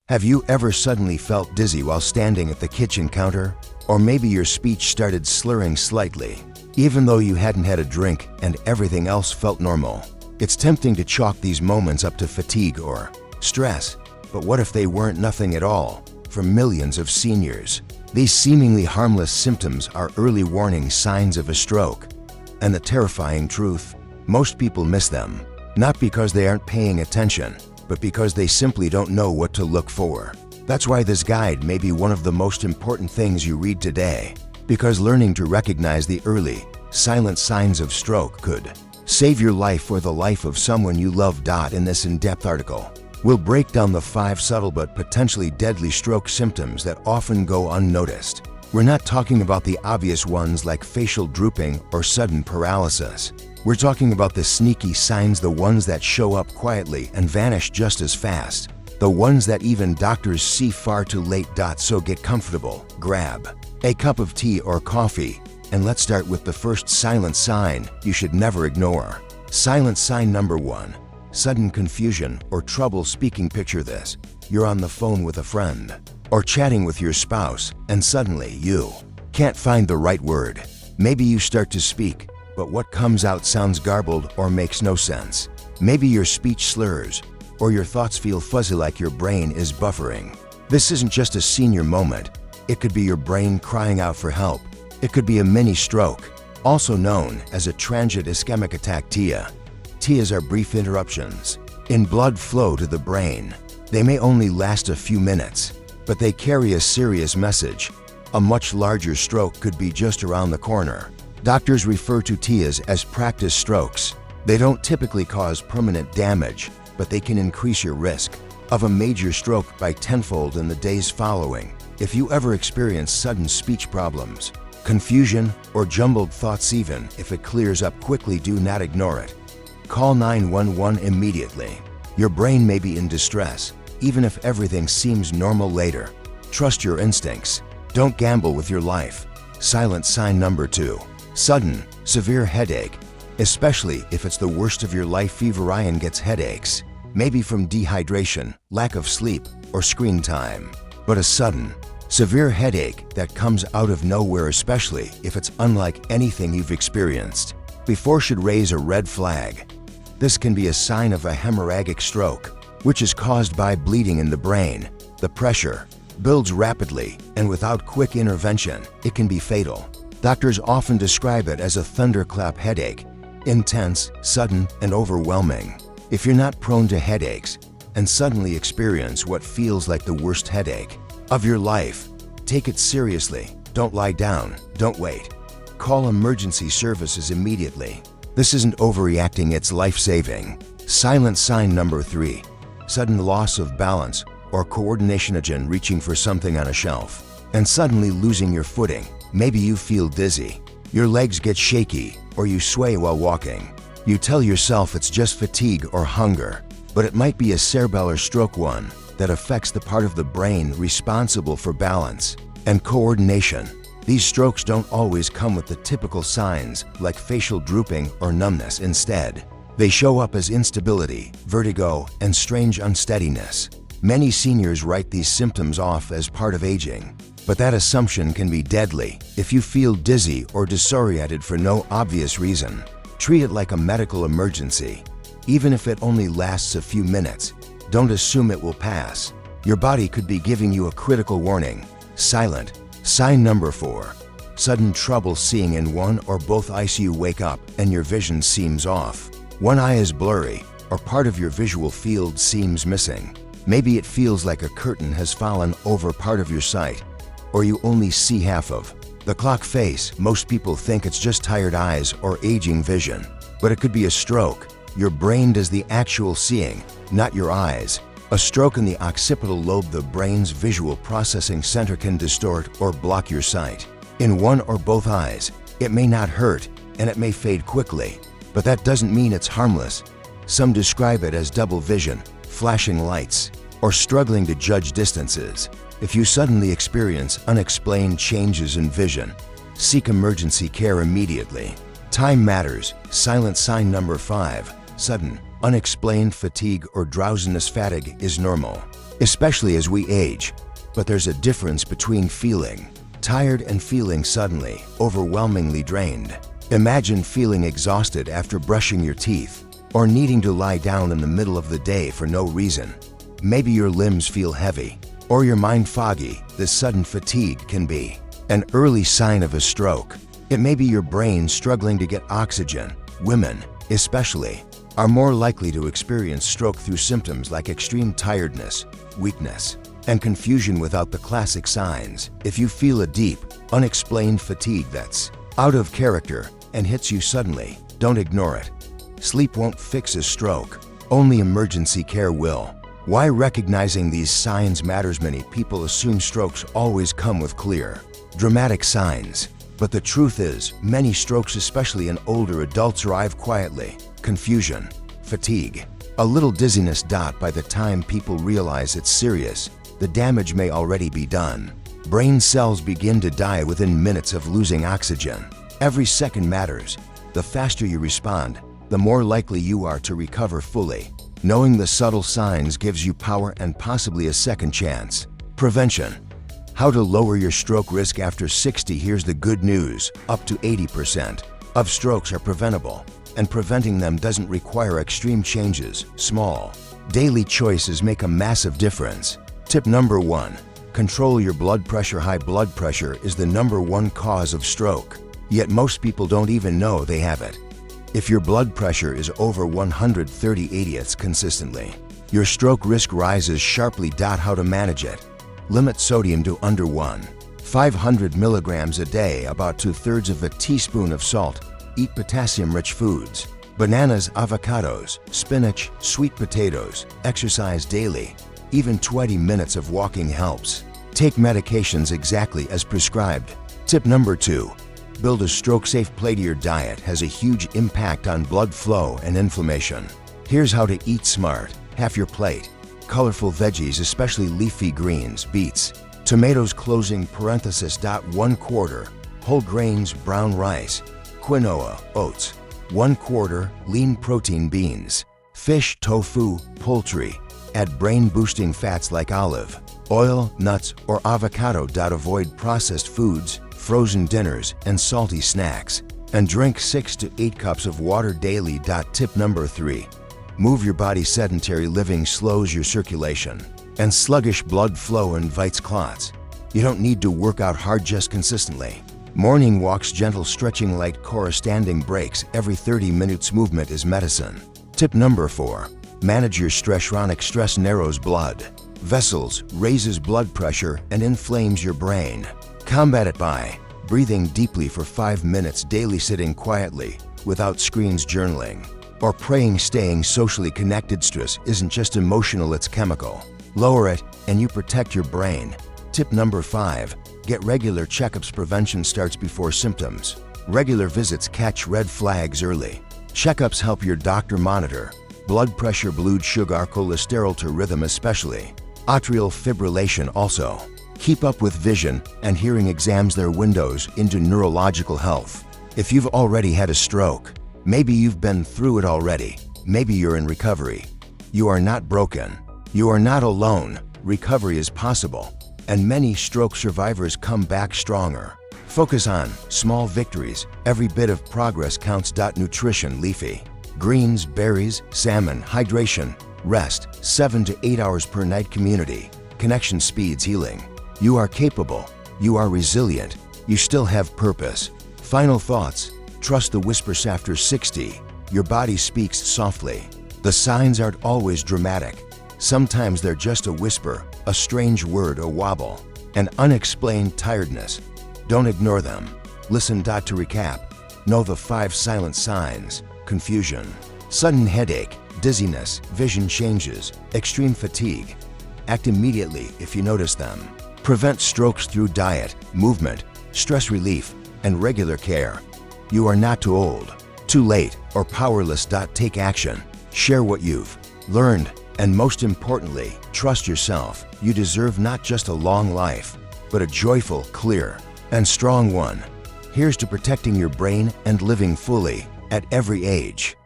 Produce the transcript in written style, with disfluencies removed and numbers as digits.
Have you ever suddenly felt dizzy while standing at the kitchen counter? Or maybe your speech started slurring slightly, even though you hadn't had a drink and everything else felt normal. It's tempting to chalk these moments up to fatigue or stress, but what if they weren't nothing at all? For millions of seniors, these seemingly harmless symptoms are early warning signs of a stroke. And the terrifying truth, most people miss them, not because they aren't paying attention, but because they simply don't know what to look for. That's why this guide may be one of the most important things you read today, because learning to recognize the early, silent signs of stroke could save your life or the life of someone you love. In this in-depth article, we'll break down the 5 subtle but potentially deadly stroke symptoms that often go unnoticed. We're not talking about the obvious ones like facial drooping or sudden paralysis. We're talking about the sneaky signs, the ones that show up quietly and vanish just as fast. The ones that even doctors see far too late. So get comfortable, grab a cup of tea or coffee, and let's start with the first silent sign you should never ignore. Silent sign number 1. Sudden confusion or trouble speaking. Picture this. You're on the phone with a friend or chatting with your spouse, and suddenly you can't find the right word. Maybe you start to speak, but what comes out sounds garbled or makes no sense. Maybe your speech slurs, or your thoughts feel fuzzy like your brain is buffering. This isn't just a senior moment. It could be your brain crying out for help. It could be a mini stroke, also known as a transient ischemic attack. TIAs are brief interruptions in blood flow to the brain. They may only last a few minutes, but they carry a serious message. A much larger stroke could be just around the corner. Doctors refer to TIAs as practice strokes. They don't typically cause permanent damage, but they can increase your risk of a major stroke by tenfold in the days following. If you ever experience sudden speech problems, confusion, or jumbled thoughts, even if it clears up quickly, do not ignore it. Call 911 immediately. Your brain may be in distress, even if everything seems normal later. Trust your instincts. Don't gamble with your life. Silent sign number 2. Sudden, severe headache, especially if it's the worst of your life. Ryan gets headaches, maybe from dehydration, lack of sleep, or screen time. But a sudden, severe headache that comes out of nowhere, especially if it's unlike anything you've experienced before, should raise a red flag. This can be a sign of a hemorrhagic stroke, which is caused by bleeding in the brain. The pressure builds rapidly, and without quick intervention, it can be fatal. Doctors often describe it as a thunderclap headache, intense, sudden, and overwhelming. If you're not prone to headaches and suddenly experience what feels like the worst headache of your life, take it seriously. Don't lie down. Don't wait. Call emergency services immediately. This isn't overreacting, it's life-saving. Silent sign number 3. Sudden loss of balance or coordination. Imagine reaching for something on a shelf and suddenly losing your footing. Maybe you feel dizzy, your legs get shaky, or you sway while walking. You tell yourself it's just fatigue or hunger, but it might be a cerebellar stroke, one that affects the part of the brain responsible for balance and coordination. These strokes don't always come with the typical signs like facial drooping or numbness. Instead, they show up as instability, vertigo, and strange unsteadiness. Many seniors write these symptoms off as part of aging, but that assumption can be deadly. If you feel dizzy or disoriented for no obvious reason, treat it like a medical emergency. Even if it only lasts a few minutes, don't assume it will pass. Your body could be giving you a critical warning. Silent sign number 4. Sudden trouble seeing in one or both eyes. You wake up and your vision seems off. One eye is blurry, or part of your visual field seems missing. Maybe it feels like a curtain has fallen over part of your sight, or you only see half of the clock face. Most people think it's just tired eyes or aging vision, but it could be a stroke. Your brain does the actual seeing, not your eyes. A stroke in the occipital lobe, the brain's visual processing center, can distort or block your sight. In one or both eyes, it may not hurt and it may fade quickly, but that doesn't mean it's harmless. Some describe it as double vision, flashing lights, or struggling to judge distances. If you suddenly experience unexplained changes in vision, seek emergency care immediately. Time matters. Silent sign number 5. Sudden, unexplained fatigue or drowsiness. Fatigue is normal. especially as we age. But there's a difference between feeling tired and feeling suddenly, overwhelmingly drained. Imagine feeling exhausted after brushing your teeth, or needing to lie down in the middle of the day for no reason. Maybe your limbs feel heavy, or your mind foggy. This sudden fatigue can be an early sign of a stroke. It may be your brain struggling to get oxygen. Women, especially, are more likely to experience stroke through symptoms like extreme tiredness, weakness, and confusion without the classic signs. If you feel a deep, unexplained fatigue that's out of character and hits you suddenly, don't ignore it. Sleep won't fix a stroke, only emergency care will. Why recognizing these signs matters. Many people assume strokes always come with clear, dramatic signs. But the truth is, many strokes, especially in older adults, arrive quietly. Confusion, fatigue, a little dizziness. By the time people realize it's serious, the damage may already be done. Brain cells begin to die within minutes of losing oxygen. Every second matters. The faster you respond, the more likely you are to recover fully. Knowing the subtle signs gives you power and possibly a second chance. Prevention. How to lower your stroke risk after 60. Here's the good news. Up to 80% of strokes are preventable, and preventing them doesn't require extreme changes. Small, daily choices make a massive difference. Tip number 1. Control your blood pressure. High blood pressure is the #1 cause of stroke, yet most people don't even know they have it. If your blood pressure is over 130/80 consistently, your stroke risk rises sharply. How to manage it? Limit sodium to under 500 milligrams a day, about 2/3 of a teaspoon of salt. Eat potassium-rich foods, bananas, avocados, spinach, sweet potatoes. Exercise daily. Even 20 minutes of walking helps. Take medications exactly as prescribed. Tip number 2. Build a stroke-safe plate. Your diet has a huge impact on blood flow and inflammation. Here's how to eat smart. Half your plate. Colorful veggies, especially leafy greens, beets, tomatoes. Closing parenthesis. 1/4 whole grains, brown rice, quinoa, oats. 1/4 lean protein, beans, fish, tofu, poultry. Add brain-boosting fats like olive oil, nuts, or avocado. Avoid processed foods, frozen dinners, and salty snacks. And drink 6 to 8 cups of water daily. Tip number 3. Move your body. Sedentary living slows your circulation, and sluggish blood flow invites clots. You don't need to work out hard, just consistently. Morning walks, gentle stretching, light core, standing breaks. Every 30 minutes movement is medicine. Tip number 4. Manage your stress. Chronic stress narrows blood vessels, raises blood pressure, and inflames your brain. Combat it by breathing deeply for 5 minutes daily, sitting quietly without screens, journaling, or praying. Staying socially connected. Stress isn't just emotional, it's chemical. Lower it and you protect your brain. Tip number 5. Get regular checkups. Prevention starts before symptoms. Regular visits catch red flags early. Checkups help your doctor monitor blood pressure, blood sugar, cholesterol to rhythm, especially atrial fibrillation. Also, keep up with vision and hearing exams. They're windows into neurological health. If you've already had a stroke, maybe you've been through it already. Maybe you're in recovery. You are not broken. You are not alone. Recovery is possible, and many stroke survivors come back stronger. Focus on small victories. Every bit of progress counts. Nutrition. Leafy greens, berries, salmon. Hydration. Rest 7 to 8 hours per night. Community connection speeds healing. You are capable. You are resilient. You still have purpose. Final thoughts. Trust the whispers. After 60, your body speaks softly. The signs aren't always dramatic. Sometimes they're just a whisper, a strange word, a wobble, an unexplained tiredness. Don't ignore them. Listen. To recap, know the 5 silent signs: confusion, sudden headache, dizziness, vision changes, extreme fatigue. Act immediately if you notice them. Prevent strokes through diet, movement, stress relief, and regular care. You are not too old, too late, or powerless. Take action. Share what you've learned, and most importantly, trust yourself. You deserve not just a long life, but a joyful, clear, and strong one. Here's to protecting your brain and living fully at every age.